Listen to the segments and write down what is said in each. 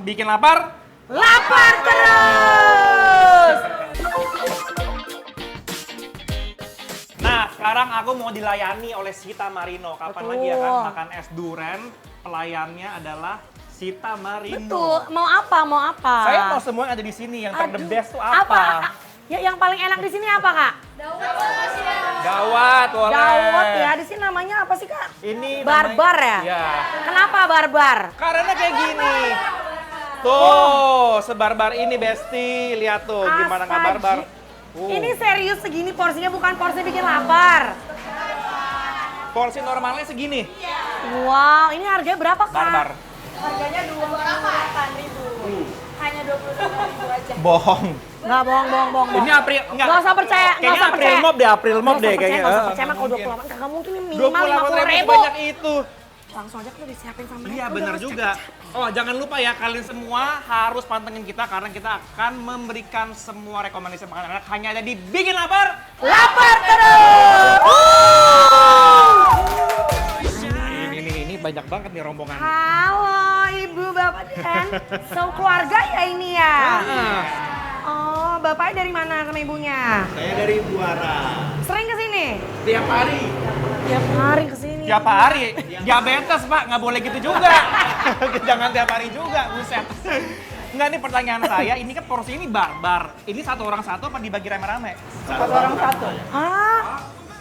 Bikin lapar? Lapar terus! Nah, sekarang aku mau dilayani oleh Sita Marino. Kapan Betul. lagi ya kan makan es durian, pelayannya adalah Sita Marino. Betul, mau apa, mau apa? Saya mau semua yang ada di sini, yang ter the Aduh, best tuh apa? Ya, yang paling enak di sini apa, Kak? Gawat, boleh. Gawat ya, di sini namanya apa sih, Kak? Ini Barbar ya? Iya. Kenapa barbar? Karena kayak gini. Tuh, sebarbar ini Besti. Lihat tuh gimana nggak barbar. Ini serius segini porsinya, bukan porsi bikin lapar. Porsi normalnya segini. Wow, ini harganya berapa, Kak? Barbar. Harganya 28.000. Hanya 22.000 aja. Bohong. Nggak, bohong. Ini April, Nggak usah percaya, nggak Kayaknya usah April percaya. Mop deh, April Mop deh kayaknya. Nggak usah percaya, Nggak kalau mungkin. 28, nggak mungkin ini minimal 28.000 50.000. banyak itu. Langsung aja tuh disiapin sama mereka. Iya Udah, benar nggak usah juga. capek-capek. Oh jangan lupa ya kalian semua harus pantengin kita karena kita akan memberikan semua rekomendasi makanan enak hanya ada di Bikin Lapar. Lapar terus! Ini banyak banget nih rombongan. Halo Ibu, Bapak dan keluarga ya ini ya? Ah, Oh, Bapaknya dari mana sama Ibunya? Saya dari Buara. Sering kesini? Tiap hari. Tiap hari kesini. Tiap hari diabetes Pak, nggak boleh gitu juga. Jangan tiap hari juga, buset. Enggak, nih pertanyaan saya, ini kan porsi ini barbar. Ini satu orang satu apa dibagi rame-rame? Satu orang satu. Hah?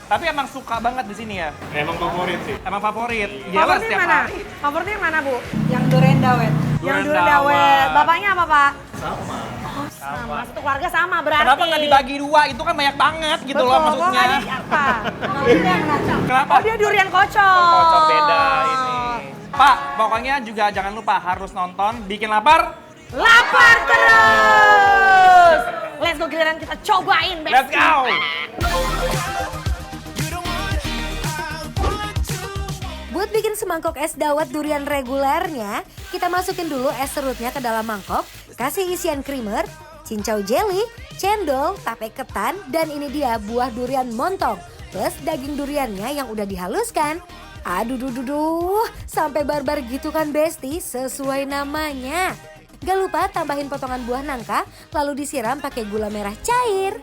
Tapi emang suka banget di sini ya? Emang favorit sih. Emang favorit? Iyalah Favoritnya setiap mana? hari. Favoritnya yang mana, Bu? Yang durian dawet. Yang Durian durian dawet. dawet. Bapaknya apa, Pak? Sama. Oh, sama. Satu keluarga sama berarti. Kenapa nggak dibagi dua? Itu kan banyak banget gitu Betul, loh kok maksudnya. nggak di apa? Kenapa? Oh, dia durian kocok. Kocok beda ini. Pak, pokoknya juga jangan lupa harus nonton Bikin Lapar. Lapar terus! Let's go, giliran kita cobain, Besti. Let's go! Buat bikin semangkok es dawet durian regulernya, kita masukin dulu es serutnya ke dalam mangkok, kasih isian creamer, cincau jelly, cendol, tape ketan, dan ini dia buah durian montong, plus daging duriannya yang udah dihaluskan. Aduh, sampai barbar gitu kan Besti, sesuai namanya. Gak lupa tambahin potongan buah nangka, lalu disiram pakai gula merah cair.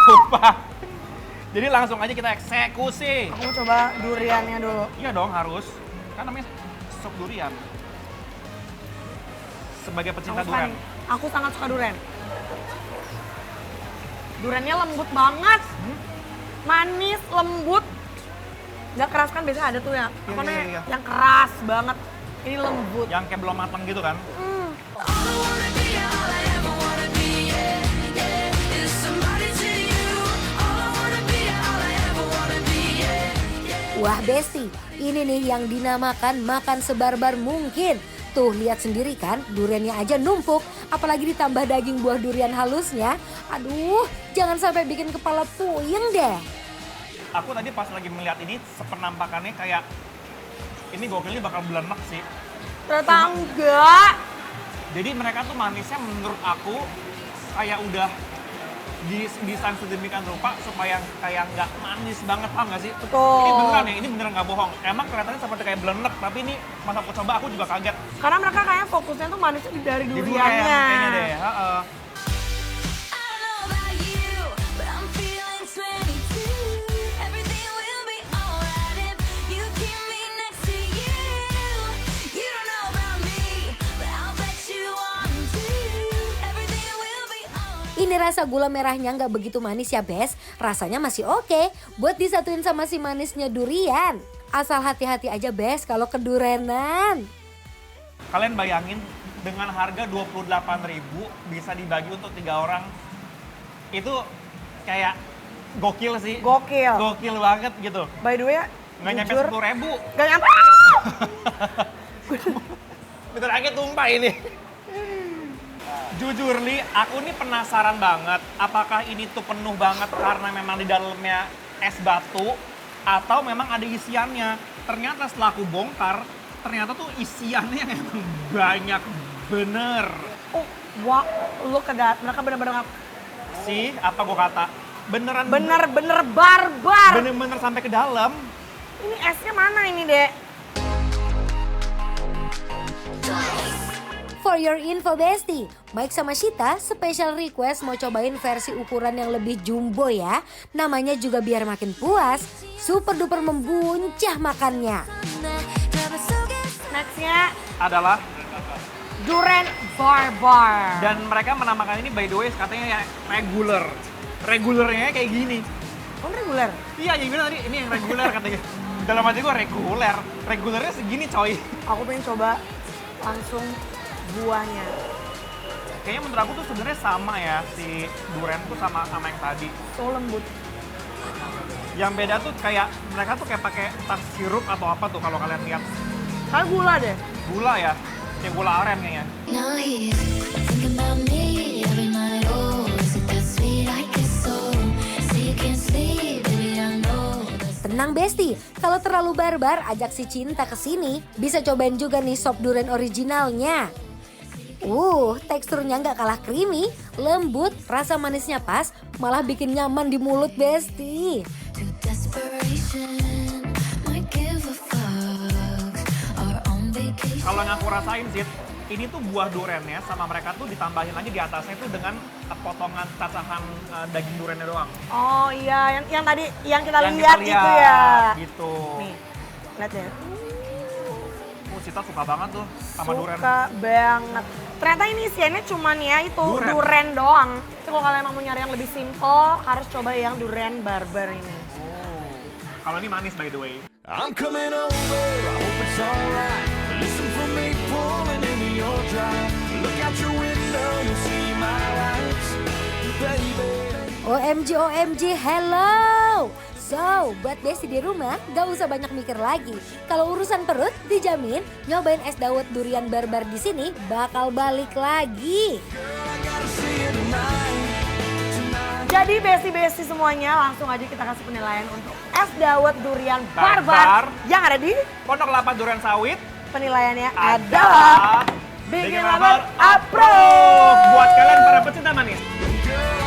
Lupa. Jadi langsung aja kita eksekusi. Aku mau coba duriannya dulu. Iya dong harus. Kan namanya sup durian. Sebagai pecinta durian. Aku sangat suka durian. Duriannya lembut banget. Manis, lembut. Gak keras kan biasanya ada tuh ya. Apa namanya? iya. Yang keras banget. Ini lembut. Yang kayak belum matang gitu kan. Wah Besti, ini nih yang dinamakan makan sebarbar mungkin. Tuh lihat sendiri kan, duriannya aja numpuk, apalagi ditambah daging buah durian halusnya. Aduh, jangan sampai bikin kepala puyeng deh. Aku tadi pas lagi melihat ini sepenampakannya kayak ini gokilnya bakal belenek sih. Ternyata enggak. Jadi mereka tuh manisnya menurut aku kayak udah desain sedemikian rupa supaya kayak nggak manis banget, paham nggak sih? Betul. Ini beneran ya, ini beneran nggak bohong. Emang kelihatannya seperti kayak belenek, tapi ini pas aku coba aku juga kaget. Karena mereka kayaknya fokusnya tuh manisnya dari Di durian duriannya. kayaknya deh. Heeh. Ini rasa gula merahnya nggak begitu manis ya Bes, rasanya masih oke buat disatuin sama si manisnya durian. Asal hati-hati aja Bes kalau kedurenan. Kalian bayangin dengan harga 28.000 bisa dibagi untuk 3 orang. Itu kayak gokil sih. Gokil. Gokil banget gitu. By the way, Nggak nyampe jujur, 10.000. Gak nyampe. Bentar aja tumpah ini. Jujur Li, aku nih penasaran banget apakah ini tuh penuh banget karena memang di dalamnya es batu atau memang ada isiannya. Ternyata setelah aku bongkar, ternyata tuh isiannya yang emang banyak bener. Oh, wow, look at that. Mereka bener-bener Sih, apa gua kata? Beneran bener-bener barbar. bener-bener sampai ke dalam. Ini esnya mana ini, Dek? For your info Besti, Mike sama Shita special request mau cobain versi ukuran yang lebih jumbo ya. Namanya juga biar makin puas, super duper membuncah makannya. Nextnya Adalah Durian Barbar. dan mereka menamakan ini by the way katanya ya regular. Regulernya kayak gini. Oh, reguler? Iya, yang bilang tadi ini yang reguler katanya. Dalam hati gue reguler. Regulernya segini coy. Aku pengen coba langsung buahnya. Kayaknya menurut aku tuh sebenarnya sama ya si durian tuh sama yang tadi. So lembut. Yang beda tuh kayak mereka tuh kayak pakai entah sirup atau apa tuh kalau kalian lihat. Kayak gula deh. Gula ya. Kayak gula aren kayaknya. Now he's thinking about me every night. Oh, is it that sweet I guess so? Say you can't sleep, baby I know. Tenang Besti, kalau terlalu barbar ajak si Cinta ke sini, bisa cobain juga nih sop durian originalnya. Teksturnya nggak kalah creamy, lembut, rasa manisnya pas, malah bikin nyaman di mulut Besti. To desperation, might give a fuck. Or on vacation. Kalau yang aku rasain sih, ini tuh buah duriannya sama mereka tuh ditambahin lagi di atasnya itu dengan potongan cacahan daging duriannya doang. Oh iya, yang tadi yang kita Yang lihat itu ya. Gitu. Nih, lihat deh. Cita suka banget tuh sama durian. Suka banget. Ternyata ini isiannya cuman ya itu Duren. durian doang. Jadi kalau kalian emang mau nyari yang lebih simple, harus coba yang durian barbar ini. Oh. Kalau ini manis by the way. I'm coming over, I hope it's alright. Listen for me pulling into your drive. Look out your window, you'll see my lights, baby. OMG, OMG, hello! So, buat Besti di rumah, gak usah banyak mikir lagi. Kalau urusan perut, dijamin nyobain es dawet durian barbar di sini bakal balik lagi. Jadi besti-besti semuanya, langsung aja kita kasih penilaian untuk es dawet durian barbar Barbar. yang ada di Pondok Kelapa Durian Sawit penilaiannya adalah adalah Bikin Lapar Approve. Buat kalian para pecinta manis. Girl,